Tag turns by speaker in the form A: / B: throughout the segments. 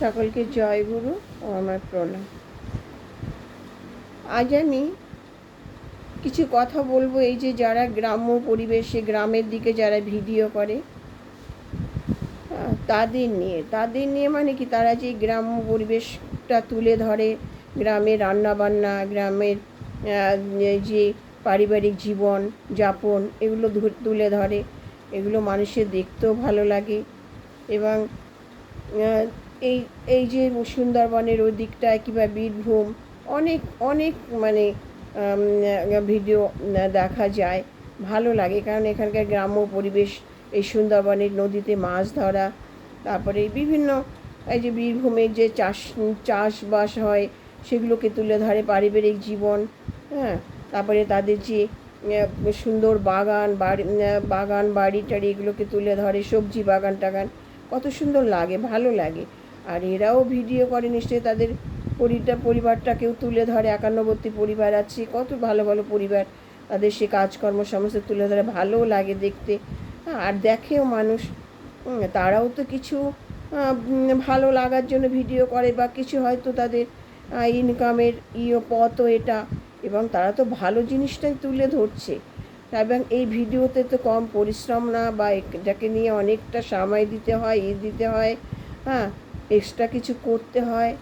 A: সকলকে জয় গুরু ও আমার প্রণাম। আজ আমি কিছু কথা বলবো এই যে যারা গ্রাম্য পরিবেশে গ্রামের দিকে যারা ভিডিও করে তাদের নিয়ে মানে কি, তারা যে গ্রাম্য পরিবেশটা তুলে ধরে, গ্রামের রান্নাবান্না, গ্রামের যে পারিবারিক জীবন যাপন, এগুলো তুলে ধরে। এগুলো মানুষের দেখতেও ভালো লাগে। এবং এই এই যে সুন্দরবনের ওই দিকটায় কিংবা বীরভূম অনেক অনেক মানে ভিডিও দেখা যায়, ভালো লাগে। কারণ এখানকার গ্রাম্য পরিবেশ, এই সুন্দরবনের নদীতে মাছ ধরা, তারপরে বিভিন্ন এই যে বীরভূমের যে চাষবাস হয় সেগুলোকে তুলে ধরে, পারিবারিক জীবন। হ্যাঁ, তারপরে তাদের যে সুন্দর বাগান বাড়ি টাড়ি এগুলোকে তুলে ধরে, সবজি বাগান টাগান, কত সুন্দর লাগে, ভালো লাগে। আর এরাও ভিডিও করে নিশ্চয়ই, তাদের পরিবারটাকেও তুলে ধরে। একান্নবর্তী পরিবার আছে, কত ভালো ভালো পরিবার, তাদের সে কাজকর্ম সমস্ত তুলে ধরে, ভালোও লাগে দেখতে। আর দেখেও মানুষ, তারাও তো কিছু ভালো লাগার জন্য ভিডিও করে, বা কিছু হয়তো তাদের ইনকামের পথও এটা, এবং তারা তো ভালো জিনিসটাই তুলে ধরছে। এবং এই ভিডিওতে তো কম পরিশ্রম না, বা এটাকে নিয়ে অনেকটা সময় দিতে হয়, দিতে হয়, হ্যাঁ, এক্সট্রা কিছু করতে হয়,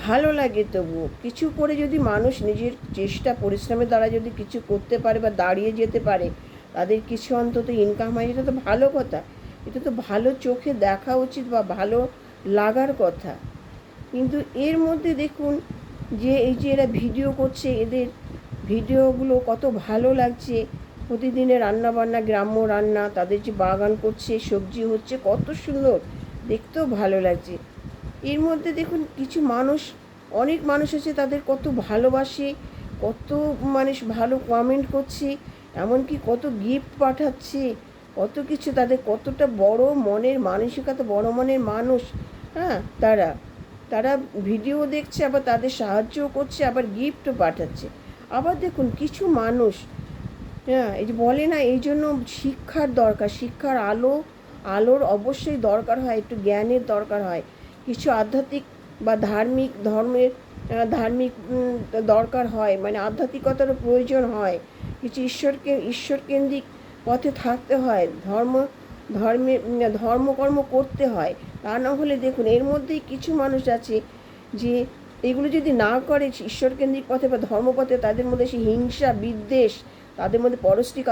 A: ভালো লাগে। তবুও কিছু করে যদি মানুষ নিজের চেষ্টা পরিশ্রমের দ্বারা যদি কিছু করতে পারে বা দাঁড়িয়ে যেতে পারে, তাদের কিছু অন্তত ইনকাম হয়, এটা তো ভালো কথা, এটা তো ভালো চোখে দেখা উচিত বা ভালো লাগার কথা। কিন্তু এর মধ্যে দেখুন যে এই যে এরা ভিডিও করছে, এদের ভিডিওগুলো কত ভালো লাগছে, প্রতিদিনের রান্নাবান্না, গ্রাম্য রান্না, তাদের যে বাগান করছে, সবজি হচ্ছে, কত সুন্দর, দেখতেও ভালো লাগছে। এর মধ্যে দেখুন কিছু মানুষ, অনেক মানুষ আছে, তাদের কত ভালোবাসে, কত মানুষ ভালো কমেন্ট করছে, এমনকি কত গিফট পাঠাচ্ছে, কত কিছু, তাদের কতটা বড় মনের মানসিকতা, বড় মনের মানুষ। হ্যাঁ, তারা তারা ভিডিও দেখছে, আবার তাদের সাহায্যও করছে, আবার গিফটও পাঠাচ্ছে। আবার দেখুন কিছু মানুষ, হ্যাঁ, এই যে বলে না, এই জন্য শিক্ষার দরকার, শিক্ষার আলোর অবশ্যই দরকার হয়, একটু জ্ঞানের দরকার হয়, কিছু আধ্যাত্মিক বা ধর্মের ধার্মিক দরকার হয়, মানে আধ্যাত্মিকতারও প্রয়োজন হয়, কিছু ঈশ্বরকেন্দ্রিক পথে থাকতে হয়, ধর্মকর্ম করতে হয়। তা না হলে দেখুন এর মধ্যেই কিছু মানুষ আছে যে এগুলো যদি না করে ঈশ্বরকেন্দ্রিক পথে বা ধর্মপথে, তাদের মধ্যে সেই হিংসা বিদ্বেষ, তাদের মধ্যে পরশ্রী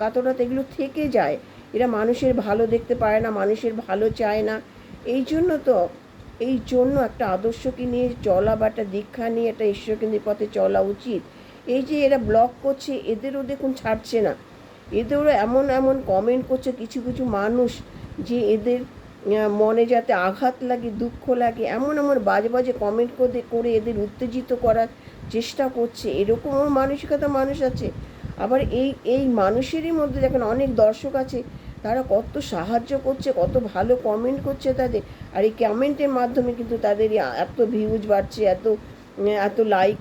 A: কাতরতা এগুলো থেকে যায়। এরা মানুষের ভালো দেখতে পারে না, মানুষের ভালো চায় না। এই জন্য একটা আদর্শকে নিয়ে চলা বা একটা দীক্ষা নিয়ে একটা ঈশ্বরকেন্দ্রিক পথে চলা উচিত। এই যে এরা ব্লগ করছে, এদেরও দেখুন ছাড়ছে না, এদেরও এমন এমন কমেন্ট করছে কিছু কিছু মানুষ, যে এদের মনে যাতে আঘাত লাগে, দুঃখ লাগে, এমন এমন বাজে বাজে কমেন্ট করে এদের উত্তেজিত করার চেষ্টা করছে। এরকমও মানসিকতা মানুষ আছে। আবার এই মানুষেরই মধ্যে দেখেন অনেক দর্শক আছে, তারা কত সাহায্য করছে, কত ভালো কমেন্ট করছে তাদের। আর এই কমেন্টের মাধ্যমে কিন্তু তাদের এত ভিউজ বাড়ছে, এত লাইক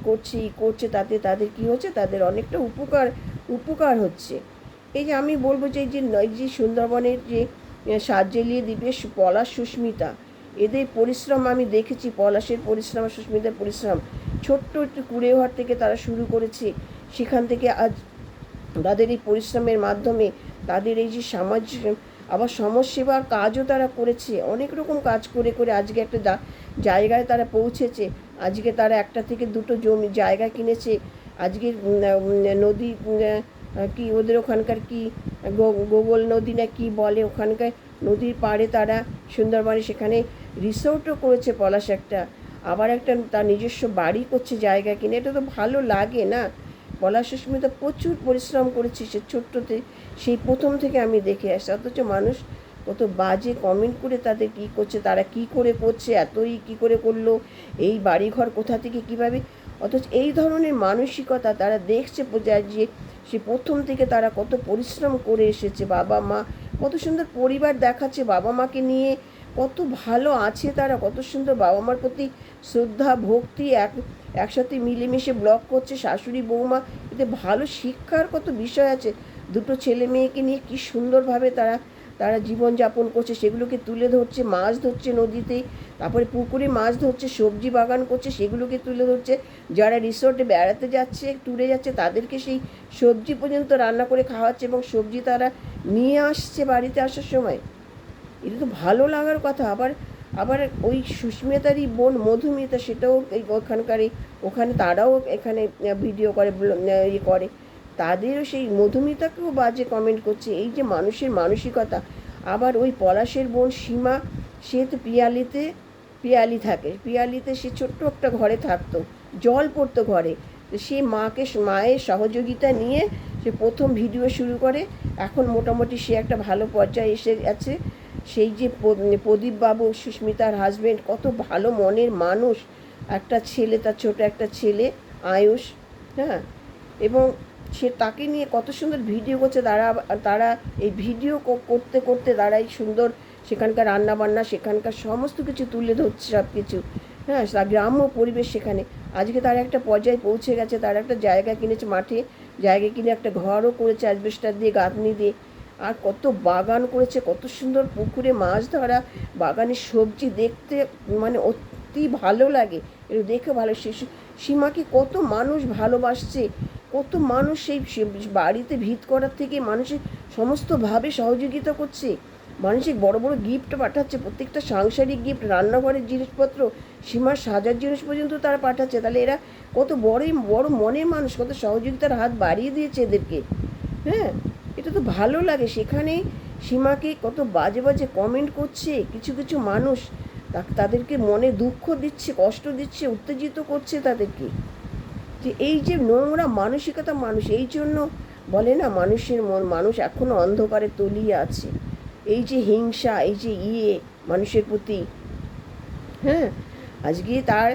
A: করছে, তাতে তাদের কী হচ্ছে, তাদের অনেকটা উপকার হচ্ছে। এই যে আমি বলবো যে এই যে সুন্দরবনের যে সার্জেলিয়ে দ্বীপের পলাশ, সুস্মিতা, এদের পরিশ্রম আমি দেখেছি, পলাশের পরিশ্রম, সুস্মিতার পরিশ্রম, ছোট্ট একটু কুড়েঘর থেকে তারা শুরু করেছে, সেখান থেকে আজ তাদের এই পরিশ্রমের মাধ্যমে তাদের এই যে আবার সমাজসেবার কাজও তারা করেছে, অনেক রকম কাজ করে করে আজকে একটা জায়গায় তারা পৌঁছেছে। আজকে তারা একটা থেকে দুটো জায়গা কিনেছে। আজকের নদী, কি ওদের ওখানকার কি গোগল নদী না কি বলে, ওখানকার নদীর পাড়ে তারা সুন্দরবনে সেখানে রিসোর্টও করেছে পলাশ একটা, আবার একটা তার নিজস্ব বাড়ি করছে জায়গা কিনে। এটা তো ভালো লাগে না? পলাশ সুস্মিতা প্রচুর পরিশ্রম করেছে সে ছোট্টতে, সেই প্রথম থেকে আমি দেখে আসছি। অথচ মানুষ কত বাজে কমেন্ট করে তাদের কী করছে, তারা কি করে করছে, এতই কী করে করলো, এই বাড়িঘর কোথা থেকে কীভাবে। অথচ এই ধরনের মানসিকতা তারা দেখছে যে সে প্রথম থেকে তারা কত পরিশ্রম করে এসেছে, বাবা মা কত সুন্দর পরিবার দেখাচ্ছে, বাবা মাকে নিয়ে কত ভালো আছে তারা, কত সুন্দর বাবা মার প্রতি শ্রদ্ধা ভক্তি, একসাথে মিলেমিশে ব্লগ করছে, শাশুড়ি বৌমা, এতে ভালো শিক্ষার কত বিষয় আছে। দুটো ছেলে মেয়েকে নিয়ে কী সুন্দরভাবে তারা তারা জীবনযাপন করছে সেগুলোকে তুলে ধরছে, মাছ ধরছে নদীতে, তারপরে পুকুরে মাছ ধরছে, সবজি বাগান করছে সেগুলোকে তুলে ধরছে, যারা রিসোর্টে বেড়াতে যাচ্ছে, ট্যুরে যাচ্ছে, তাদেরকে সেই সবজি পর্যন্ত রান্না করে খাওয়াচ্ছে এবং সবজি তারা নিয়ে আসছে বাড়িতে আসার সময়। এটা তো ভালো লাগার কথা। আবার আবার ওই সুস্মিতারই বোন মধুমিতা, সেটাও এই ওখানে তারাও এখানে ভিডিও করে, ইয়ে করে, তাদেরও সেই মধুমিতাকেও বাজে কমেন্ট করছে। এই যে মানুষের মানসিকতা। আবার ওই পলাশের বোন সীমা, সে তো পিয়ালি থাকে, পিয়ালিতে সে ছোট্ট একটা ঘরে থাকতো, জল পড়তো ঘরে, সে মায়ের সহযোগিতা নিয়ে সে প্রথম ভিডিও শুরু করে। এখন মোটামুটি সে একটা ভালো পর্যায়ে এসে গেছে। সেই যে প্রদীপবাবু, সুস্মিতার হাজব্যান্ড, কত ভালো মনের মানুষ, একটা ছেলে, তার ছোট একটা ছেলে আয়ুষ, হ্যাঁ, এবং সে তাকে নিয়ে কত সুন্দর ভিডিও করছে। তারা এই ভিডিও করতে করতে তারা এই সুন্দর সেখানকার রান্নাবান্না, সেখানকার সমস্ত কিছু তুলে ধরছে, সব কিছু, হ্যাঁ, গ্রাম্য পরিবেশ সেখানে। আজকে তারা একটা পর্যায়ে পৌঁছে গেছে, তারা একটা জায়গা কিনেছে, মাঠে জায়গা কিনে একটা ঘরও করেছে অ্যাসবেস্টাস দিয়ে, গাঁথনি দিয়ে, আর কত বাগান করেছে, কত সুন্দর পুকুরে মাছ ধরা, বাগানের সবজি দেখতে মানে অতি ভালো লাগে, এটা দেখে ভালো। সীমাকে কত মানুষ ভালোবাসছে, কত মানুষ সেই বাড়িতে ভিত করার থেকে মানুষের সমস্তভাবে সহযোগিতা করছে, মানুষের বড় বড় গিফট পাঠাচ্ছে, প্রত্যেকটা সাংসারিক গিফট, রান্নাঘরের জিনিসপত্র, সীমার সাজার জিনিস পর্যন্ত তারা পাঠাচ্ছে। তাহলে এরা কত বড় মনের মানুষ, কত সহযোগিতার হাত বাড়িয়ে দিয়েছে এদেরকে, হ্যাঁ, এটা তো ভালো লাগে। সেখানে সীমাকে কত বাজে বাজে কমেন্ট করছে কিছু কিছু মানুষ, তাদেরকে মনে দুঃখ দিচ্ছে, কষ্ট দিচ্ছে, উত্তেজিত করছে তাদেরকে, যে এই যে নোংরা মানসিকতা মানুষ, এই জন্য বলে না মানুষের মন, মানুষ এখনও অন্ধকারে তলিয়ে আছে। এই যে হিংসা, এই যে মানুষের প্রতি, হ্যাঁ, আজকে তার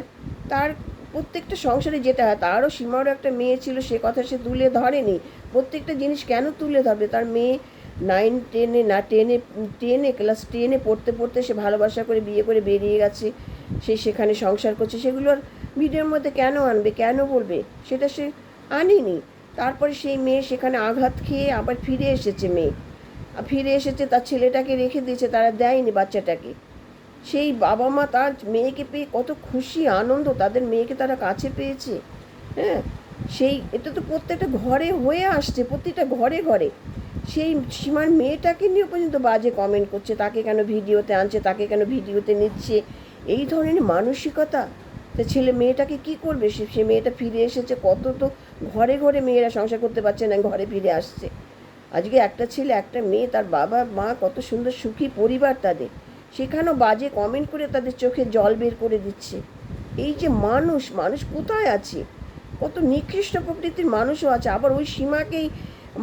A: তার প্রত্যেকটা সংসারে যেটা হয়, তারও সীমারও একটা মেয়ে ছিল, সে কথা সে তুলে ধরেনি। প্রত্যেকটা জিনিস কেন তুলে ধরবে? তার মেয়ে 9-10-এ না 10-এ ক্লাস 10-এ পড়তে পড়তে সে ভালোবাসা করে বিয়ে করে বেরিয়ে গেছে, সে সেখানে সংসার করছে, সেগুলোর ভিডিওর মধ্যে কেন আনবে, কেন বলবে? সেটা সে আনেনি। তারপরে সেই মেয়ে সেখানে আঘাত খেয়ে আবার ফিরে এসেছে, ফিরে এসেছে, তার ছেলেটাকে রেখে দিয়েছে, তারা দেয়নি বাচ্চাটাকে। সেই বাবা মা তার মেয়েকে পেয়ে কত খুশি আনন্দ, তাদের মেয়েকে তারা কাছে পেয়েছে, হ্যাঁ, এটা তো প্রত্যেকটা ঘরে হয়ে আসছে, প্রত্যেকটা ঘরে ঘরে। সেই সীমার মেয়েটাকে নিয়ে পর্যন্ত বাজে কমেন্ট করছে, তাকে কেন ভিডিওতে আনছে, তাকে কেন ভিডিওতে নিচ্ছে, এই ধরনের মানসিকতা। তা মেয়েটাকে কি করবে? সে মেয়েটা ফিরে এসেছে, কত তো ঘরে ঘরে মেয়েরা সংসার করতে পারছে না, ঘরে ফিরে আসছে। আজকে একটা ছেলে একটা মেয়ে, তার বাবা মা, কত সুন্দর সুখী পরিবার তাদের, সেখানেও বাজে কমেন্ট করে তাদের চোখে জল বের করে দিচ্ছে। এই যে মানুষ কোথায় আছে? কত নিকৃষ্ট প্রকৃতির মানুষও আছে। আবার ওই সীমাকেই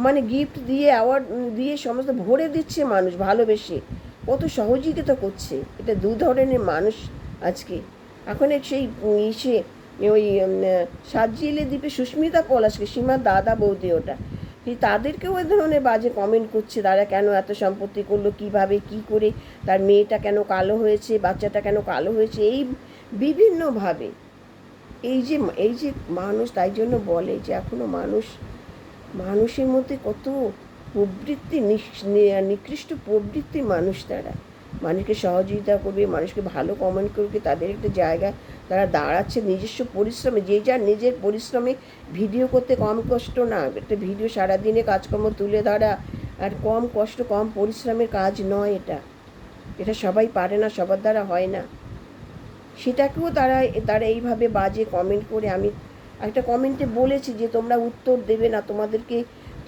A: মানে গিফট দিয়ে, অ্যাওয়ার্ড দিয়ে সমস্ত ভরে দিচ্ছে মানুষ ভালোবেসে, কত সহযোগিতা করছে। এটা দু ধরনের মানুষ আজকে। এখন সেই ইসে ওই সাজিলে দ্বীপে সুস্মিতা পলাশকে, সীমার দাদা বৌদি, ওটা তাদেরকেও ওই ধরনের বাজে কমেন্ট করছে, তারা কেন এত সম্পত্তি করলো, কিভাবে কি করে, তার মেয়েটা কেন কালো হয়েছে, বাচ্চাটা কেন কালো হয়েছে, এই বিভিন্নভাবে। এই যে মানুষ, তাই জন্য বলে যে এখনো মানুষের মধ্যে কত প্রবৃত্তি, নিকৃষ্ট প্রবৃত্তির মানুষ তারা। মানুষকে সহযোগিতা করবে, মানুষকে ভালো কমেন্ট করবে, তাদের একটা জায়গা তারা দাঁড়াচ্ছে নিজস্ব পরিশ্রমে, যে যার নিজের পরিশ্রমে। ভিডিও করতে কম কষ্ট না, একটা ভিডিও সারাদিনে কাজকর্ম তুলে ধরা আর কম কষ্ট কম পরিশ্রমের কাজ নয়, এটা সবাই পারে না, সবার দ্বারা হয় না। সেটাকেও তারা এইভাবে বাজে কমেন্ট করে, আমি একটা কমেন্টে বলেছি যে তোমরা উত্তর দেবে না,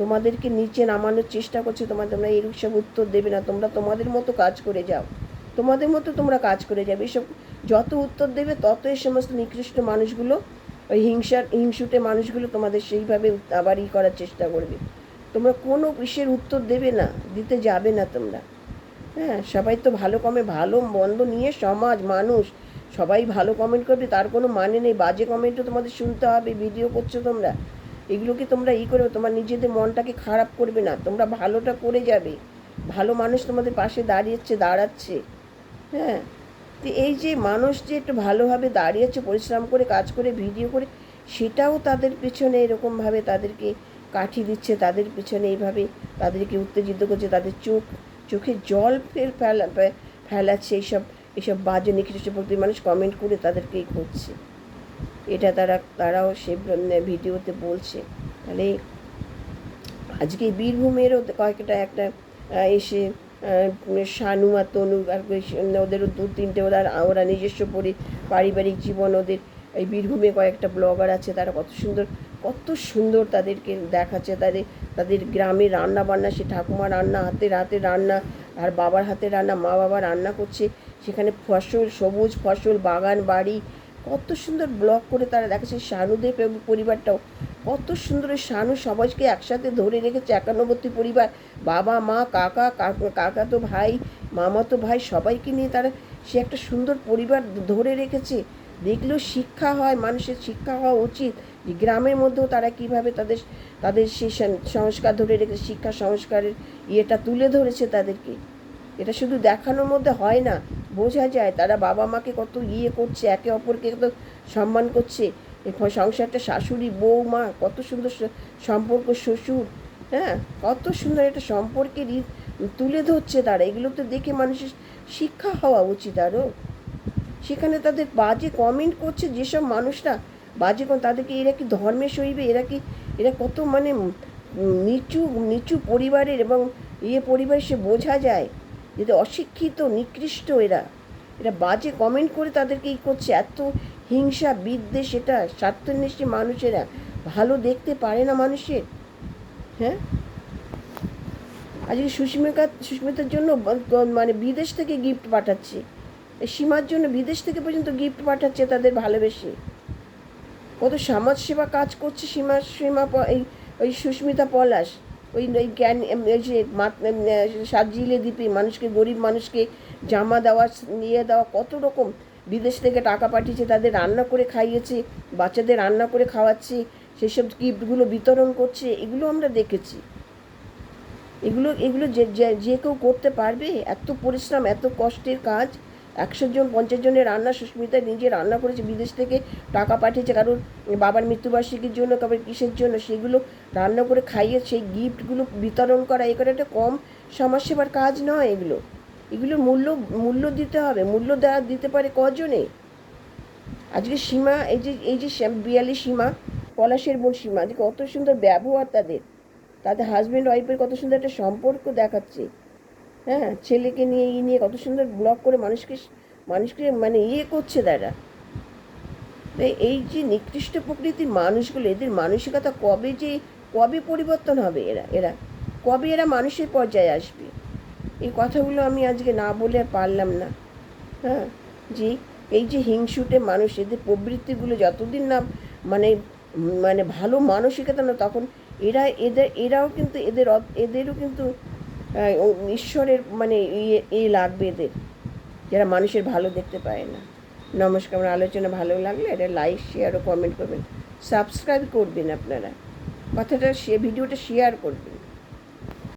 A: তোমাদেরকে নিচে নামানোর চেষ্টা করছে, তোমরা এরকম সব উত্তর দেবে না, তোমরা তোমাদের মতো কাজ করে যাও, তোমাদের মতো তোমরা কাজ করে যাবে। এসব যত উত্তর দেবে তত এই সমস্ত নিকৃষ্ট মানুষগুলো, ওই হিংসুটে মানুষগুলো তোমাদের সেইভাবে আবার করার চেষ্টা করবে। তোমরা কোনো বিষয়ের উত্তর দেবে না, দিতে যাবে না তোমরা, হ্যাঁ। সবাই তো ভালো ভালো মন্দ নিয়ে সমাজ, মানুষ সবাই ভালো কমেন্ট করবে তার কোনো মানে নেই, বাজে কমেন্টও তোমাদের শুনতে হবে। ভিডিও করছো তোমরা, এগুলোকে তোমরা করবে, তোমার নিজেদের মনটাকে খারাপ করবে না, তোমরা ভালোটা করে যাবে। ভালো মানুষ তোমাদের পাশে দাঁড়াচ্ছে, হ্যাঁ। তো এই যে মানুষ যে একটু ভালোভাবে দাঁড়িয়েছে, পরিশ্রম করে কাজ করে ভিডিও করে, সেটাও তাদের পেছনে এরকমভাবে তাদেরকে কাঠি দিচ্ছে, তাদের পেছনে এইভাবে তাদেরকে উত্তেজিত করছে, তাদের চোখ চোখে জল ফেলাচ্ছে এইসব বাজে নিকৃষ্ট প্রকৃতির মানুষ কমেন্ট করে তাদেরকেই করছে। এটা তারাও সে ভিডিওতে বলছে। তাহলে আজকে বীরভূমেরও কয়েকটা একটা এসে শানু আর তনু আর ওদেরও 2-3টে ওরা নিজস্ব পারিবারিক জীবন ওদের এই বীরভূমে কয়েকটা ব্লগার আছে, তারা কত সুন্দর তাদেরকে দেখাচ্ছে, তাদের গ্রামে রান্না বান্না, সে ঠাকুমা রান্না হাতে রান্না আর বাবার হাতে রান্না, মা বাবা রান্না করছে, সেখানে সবুজ ফসল, বাগান বাড়ি, কত সুন্দর ব্লগ করে তারা দেখাচ্ছে। শানুদের পরিবারটাও কত সুন্দর, শানু সবাইকে একসাথে ধরে রেখেছে, 91 পরিবার, বাবা মা কাকা তো ভাই, মামা তো ভাই, সবাইকে নিয়ে তারা সে একটা সুন্দর পরিবার ধরে রেখেছে। দেখলেও শিক্ষা হয়, মানুষের শিক্ষা হওয়া উচিত যে গ্রামের মধ্যেও তারা কীভাবে তাদের সেই সংস্কার ধরে রেখেছে, শিক্ষা সংস্কারের ইয়েটা তুলে ধরেছে তাদেরকে। এটা শুধু দেখানোর মধ্যে হয় না, বোঝা যায় তারা বাবা মাকে কত করছে, একে অপরকে কত সম্মান করছে। সংসারটা শাশুড়ি বৌমা, কত সুন্দর সম্পর্ক, শ্বশুর, হ্যাঁ, কত সুন্দর একটা সম্পর্কের তুলে ধরছে তারা। এগুলো তো দেখে মানুষের শিক্ষা হওয়া উচিত আরও। সেখানে তাদের বাজে কমেন্ট করছে যেসব মানুষরা বাজে তাদেরকে, এরা কি ধর্মে সইবে? এরা কত মানে নিচু পরিবারের এবং পরিবারের, সে বোঝা যায় যে অশিক্ষিত নিকৃষ্ট এরা বাজে কমেন্ট করে তাদেরকে করছে। এত হিংসা বিদ্বেষ, এটা স্বার্থন্বেষী মানুষেরা ভালো দেখতে পারে না মানুষের। হ্যাঁ, আজকে সুস্মিতার জন্য মানে বিদেশ থেকে গিফট পাঠাচ্ছে, সীমার জন্য বিদেশ থেকে পর্যন্ত গিফট পাঠাচ্ছে তাদের ভালোবেসে। কত সমাজসেবা কাজ করছে সীমা ওই সুস্মিতা পলাশ, ওই জ্ঞান যে সাজিলে দ্বীপে মানুষকে, গরিব মানুষকে জামা দেওয়া, নিয়ে দেওয়া, কত রকম বিদেশ থেকে টাকা পাঠিয়েছে, তাদের রান্না করে খাইয়েছে, বাচ্চাদের রান্না করে খাওয়াচ্ছে, সেসব গিফটগুলো বিতরণ করছে। এগুলো আমরা দেখেছি। এগুলো যে কেউ করতে পারবে? এত পরিশ্রম, এত কষ্টের কাজ। 100 জন 50 জনের রান্না সুস্মিতা নিজে রান্না করেছে, বিদেশ থেকে টাকা পাঠিয়েছে কারোর বাবার মৃত্যুবার্ষিকীর জন্য, কারোর কিসের জন্য, সেগুলো রান্না করে খাইয়ে সেই গিফটগুলো বিতরণ করা, এগুলো একটা কম সমাজসেবার কাজ নয়। এগুলোর মূল্য দিতে হবে। মূল্য দিতে পারে কজনে? আজকে সীমা, এই যে বিয়ালি সীমা, পলাশের বোন সীমা, আজকে কত সুন্দর ব্যবহার তাদের হাজব্যান্ড ওয়াইফের, কত সুন্দর একটা সম্পর্ক দেখাচ্ছে। হ্যাঁ, ছেলেকে নিয়ে কত সুন্দর ব্লগ করে মানুষকে মানে করছে তারা। এই যে নিকৃষ্ট প্রকৃতির মানুষগুলো, এদের মানসিকতা কবে পরিবর্তন হবে? কবে মানুষের পর্যায়ে আসবে? এই কথাগুলো আমি আজকে না বলে পারলাম না। হ্যাঁ, যে এই যে হিংসুটে মানুষ, এদের প্রবৃত্তিগুলো যতদিন না মানে ভালো মানসিকতা না, তখন এরাও কিন্তু এদেরও কিন্তু ঈশ্বরের মানে লাগবে এদের, যারা মানুষের ভালো দেখতে পায় না। নমস্কার। আমার আলোচনা ভালো লাগলে এটা লাইক, শেয়ার ও কমেন্ট করবেন, সাবস্ক্রাইব করবেন, আপনারা ভিডিওটা শেয়ার করবেন।